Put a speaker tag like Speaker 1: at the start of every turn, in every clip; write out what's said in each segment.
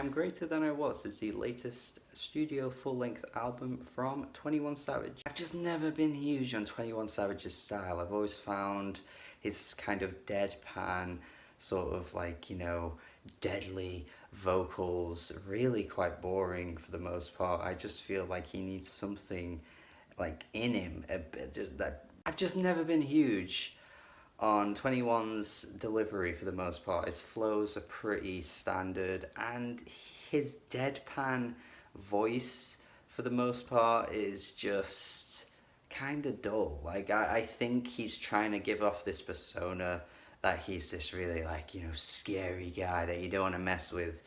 Speaker 1: am Greater Than I Was is the latest studio full-length album from 21 Savage. I've just never been huge on 21 Savage's style. I've always found his kind of deadpan, sort of like, deadly vocals really quite boring for the most part. I just feel like he needs something like in him a bit that I've just never been huge on 21's delivery for the most part. His flows are pretty standard, and his deadpan voice for the most part is just kind of dull. Like, I think he's trying to give off this persona that he's this really, like, scary guy that you don't want to mess with.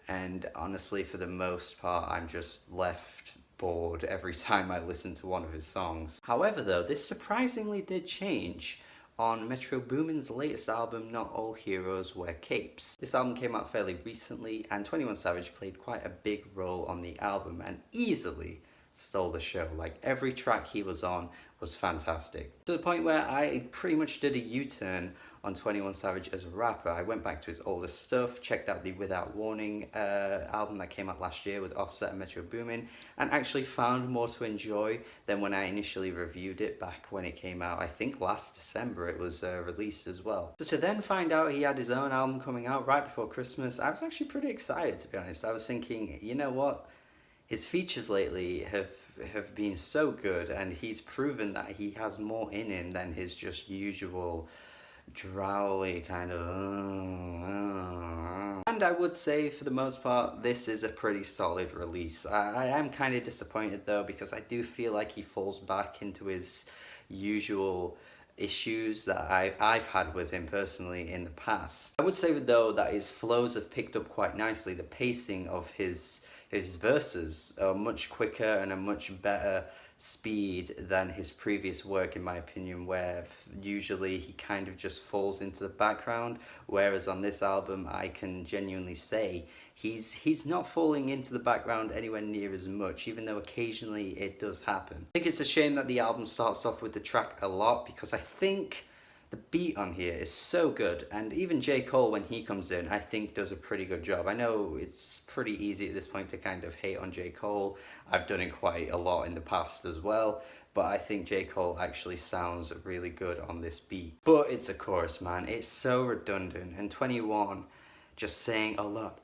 Speaker 1: And honestly, for the most part, I'm just left bored every time I listen to one of his songs. However, though, this surprisingly did change on Metro Boomin's latest album, Not All Heroes Wear Capes. This album came out fairly recently, and 21 Savage played quite a big role on the album and easily stole the show. Like, every track he was on was fantastic. To the point where I pretty much did a U-turn on 21 Savage as a rapper. I went back to his older stuff, checked out the Without Warning album that came out last year with Offset and Metro Boomin, and actually found more to enjoy than when I initially reviewed it back when it came out. I think last December it was released as well. So to then find out he had his own album coming out right before Christmas, I was actually pretty excited, to be honest. I was thinking, you know what? His features lately have been so good, and he's proven that he has more in him than his just usual drowly kind of and I would say for the most part this is a pretty solid release. I am kind of disappointed though, because I do feel like he falls back into his usual issues that I've had with him personally in the past. I would say though that his flows have picked up quite nicely. The pacing of his verses are much quicker and a much better speed than his previous work, in my opinion, where usually he kind of just falls into the background, whereas on this album I can genuinely say he's not falling into the background anywhere near as much, even though occasionally it does happen. I think it's a shame that the album starts off with the track A Lot, because I think the beat on here is so good, and even J. Cole, when he comes in, I think does a pretty good job. I know it's pretty easy at this point to kind of hate on J. Cole. I've done it quite a lot in the past as well, but I think J. Cole actually sounds really good on this beat. But it's a chorus, man. It's so redundant, and 21 just saying a lot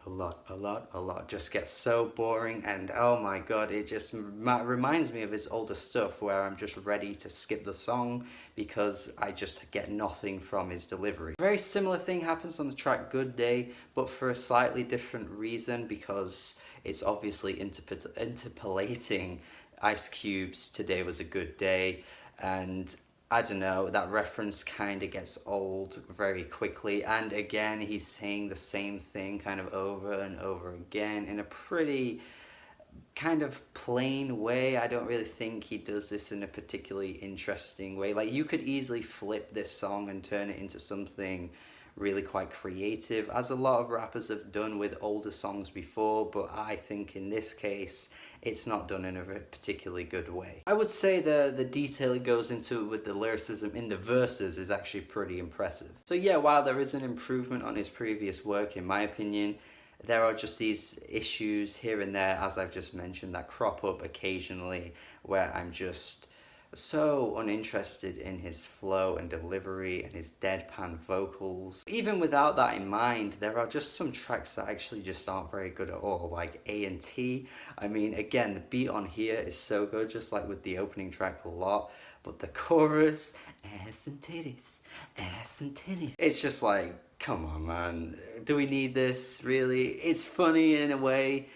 Speaker 1: just gets so boring, and oh my god, it just reminds me of his older stuff where I'm just ready to skip the song because I just get nothing from his delivery. A very similar thing happens on the track Good Day, but for a slightly different reason, because it's obviously interpolating Ice Cube's Today Was a Good Day, and I don't know, that reference kind of gets old very quickly, and again he's saying the same thing kind of over and over again in a pretty kind of plain way. I don't really think he does this in a particularly interesting way. Like, you could easily flip this song and turn it into something really quite creative, as a lot of rappers have done with older songs before, but I think in this case it's not done in a particularly good way. I would say the detail he goes into with the lyricism in the verses is actually pretty impressive. So yeah, while there is an improvement on his previous work, in my opinion, there are just these issues here and there, as I've just mentioned, that crop up occasionally where I'm just so uninterested in his flow and delivery and his deadpan vocals. Even without that in mind, there are just some tracks that actually just aren't very good at all, like A&T. I mean, again, the beat on here is so good, just like with the opening track A Lot, but the chorus, ass and titties, ass and titties. It's just like, come on, man, do we need this, really? It's funny in a way,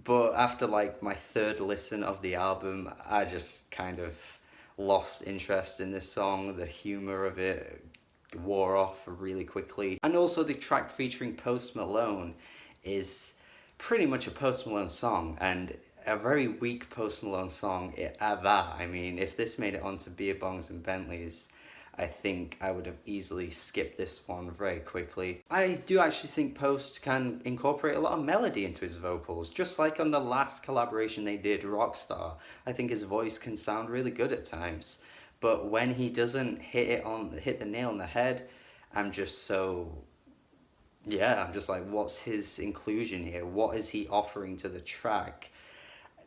Speaker 1: but after like my third listen of the album, I just kind of lost interest in this song. The humor of it wore off really quickly. And also the track featuring Post Malone is pretty much a Post Malone song, and a very weak Post Malone song at that. I mean, if this made it onto Beer Bongs and Bentleys, I think I would have easily skipped this one very quickly. I do actually think Post can incorporate a lot of melody into his vocals, just like on the last collaboration they did, Rockstar. I think his voice can sound really good at times, but when he doesn't hit the nail on the head, I'm just so Yeah, I'm just like, what's his inclusion here? What is he offering to the track?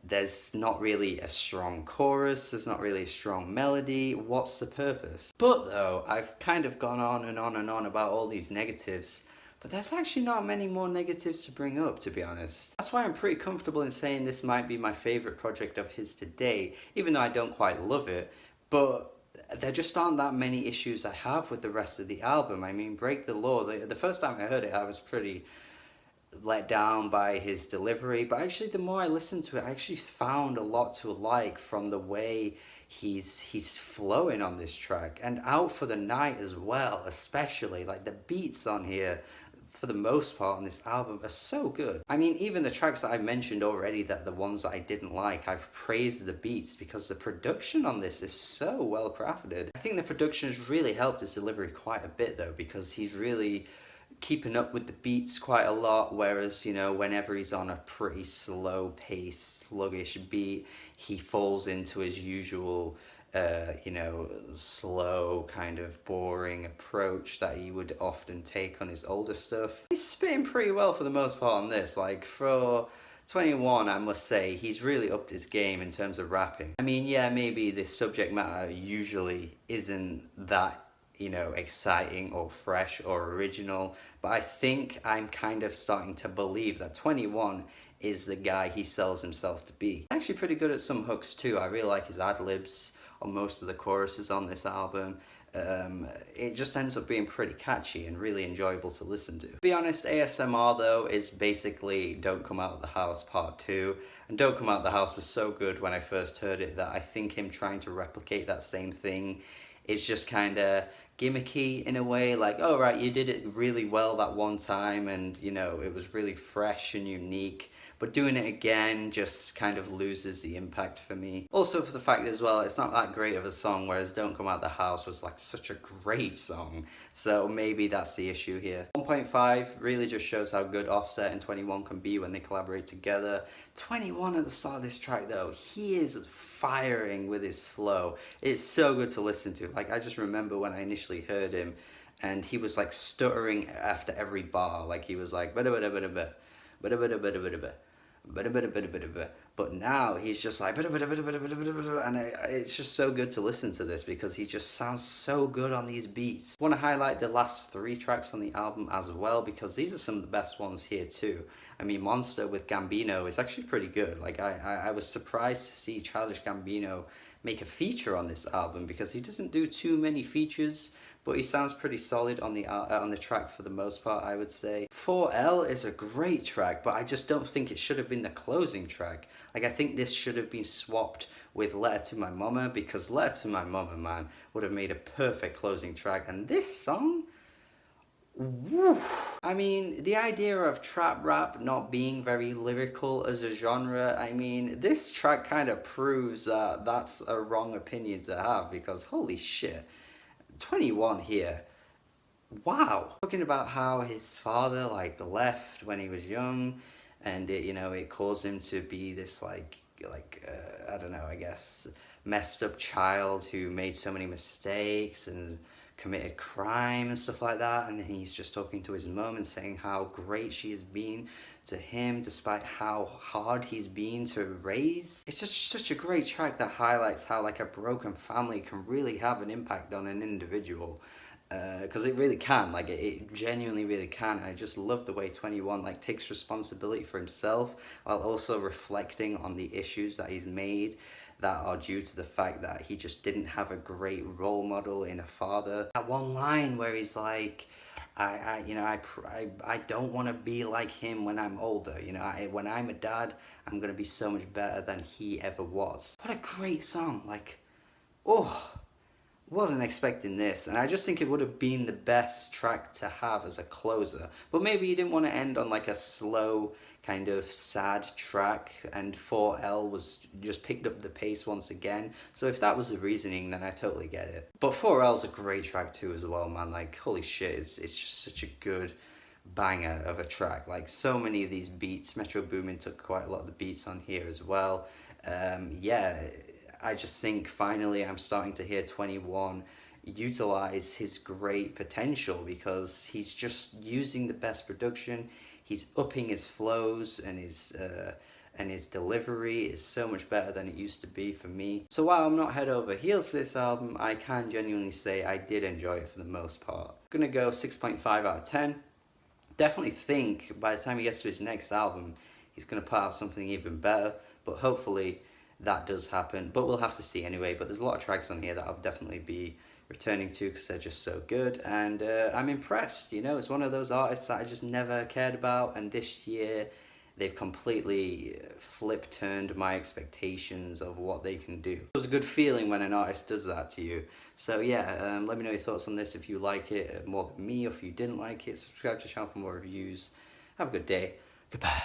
Speaker 1: There's not really a strong chorus, there's not really a strong melody. What's the purpose? But though, I've kind of gone on and on and on about all these negatives, but there's actually not many more negatives to bring up, to be honest. That's why I'm pretty comfortable in saying this might be my favourite project of his today, even though I don't quite love it. But there just aren't that many issues I have with the rest of the album. I mean, Break the Law, the first time I heard it, I was pretty let down by his delivery, but actually the more I listened to it, I actually found a lot to like from the way he's flowing on this track. And Out for the Night as well, especially like the beats on here for the most part on this album are so good. I mean, even the tracks that I mentioned already, that the ones that I didn't like, I've praised the beats because the production on this is so well crafted. I think the production has really helped his delivery quite a bit though, because he's really keeping up with the beats quite a lot, whereas, you know, whenever he's on a pretty slow paced, sluggish beat, he falls into his usual you know, slow, kind of boring approach that he would often take on his older stuff. He's spitting pretty well for the most part on this. Like, for 21, I must say, he's really upped his game in terms of rapping. I mean, yeah, maybe the subject matter usually isn't that, you know, exciting or fresh or original, but I think I'm kind of starting to believe that 21 is the guy he sells himself to be. Actually pretty good at some hooks too. I really like his ad-libs on most of the choruses on this album. It just ends up being pretty catchy and really enjoyable to listen to. To be honest, ASMR though is basically Don't Come Out of the House Part 2. And Don't Come Out of the House was so good when I first heard it that I think him trying to replicate that same thing is just kind of gimmicky in a way. Like, oh right, you did it really well that one time and, you know, it was really fresh and unique, but doing it again just kind of loses the impact for me. Also for the fact as well, it's not that great of a song, whereas Don't Come Out the House was like such a great song. So maybe that's the issue here. 1.5 really just shows how good Offset and 21 can be when they collaborate together. 21 at the start of this track though, he is firing with his flow. It's so good to listen to. Like, I just remember when I initially heard him and he was like stuttering after every bar. Like he was like, but now he's just like, and it's just so good to listen to this because he just sounds so good on these beats. I want to highlight the last 3 tracks on the album as well, because these are some of the best ones here too. I mean, Monster with Gambino is actually pretty good. Like, I was surprised to see Childish Gambino make a feature on this album, because he doesn't do too many features, but he sounds pretty solid on the track for the most part, I would say. 4L is a great track, but I just don't think it should have been the closing track. Like, I think this should have been swapped with Letter to My Momma, because Letter to My Momma, man, would have made a perfect closing track. And this song, woo. I mean, the idea of trap rap not being very lyrical as a genre, I mean, this track kind of proves that that's a wrong opinion to have, because holy shit, 21 here, wow. Talking about how his father like left when he was young, and it, you know, it caused him to be this like I don't know, I guess messed up child who made so many mistakes and committed crime and stuff like that, and then he's just talking to his mum and saying how great she has been to him despite how hard he's been to raise. It's just such a great track that highlights how like a broken family can really have an impact on an individual, because it really can, like it genuinely really can. I just love the way 21 like takes responsibility for himself while also reflecting on the issues that he's made that are due to the fact that he just didn't have a great role model in a father. That one line where he's like, I don't want to be like him when I'm older. You know, when I'm a dad, I'm gonna be so much better than he ever was. What a great song! Like, oh, wasn't expecting this, and I just think it would have been the best track to have as a closer. But maybe you didn't want to end on like a slow, kind of sad track, and 4L was just picked up the pace once again. So if that was the reasoning, then I totally get it. But 4L's a great track too as well, man. Like, holy shit, it's just such a good banger of a track. Like, so many of these beats, Metro Boomin took quite a lot of the beats on here as well. Yeah, I just think finally I'm starting to hear 21 utilize his great potential, because he's just using the best production. He's upping his flows, and his delivery is so much better than it used to be for me. So while I'm not head over heels for this album, I can genuinely say I did enjoy it for the most part. I'm gonna go 6.5 out of 10. Definitely think by the time he gets to his next album, he's gonna put out something even better, but hopefully that does happen. But we'll have to see anyway. But there's a lot of tracks on here that I'll definitely be returning to because they're just so good, and I'm impressed. You know, it's one of those artists that I just never cared about, and this year they've completely turned my expectations of what they can do. It was a good feeling when an artist does that to you. So yeah, let me know your thoughts on this if you like it more than me, or if you didn't like it. Subscribe to the channel for more reviews. Have a good day. Goodbye.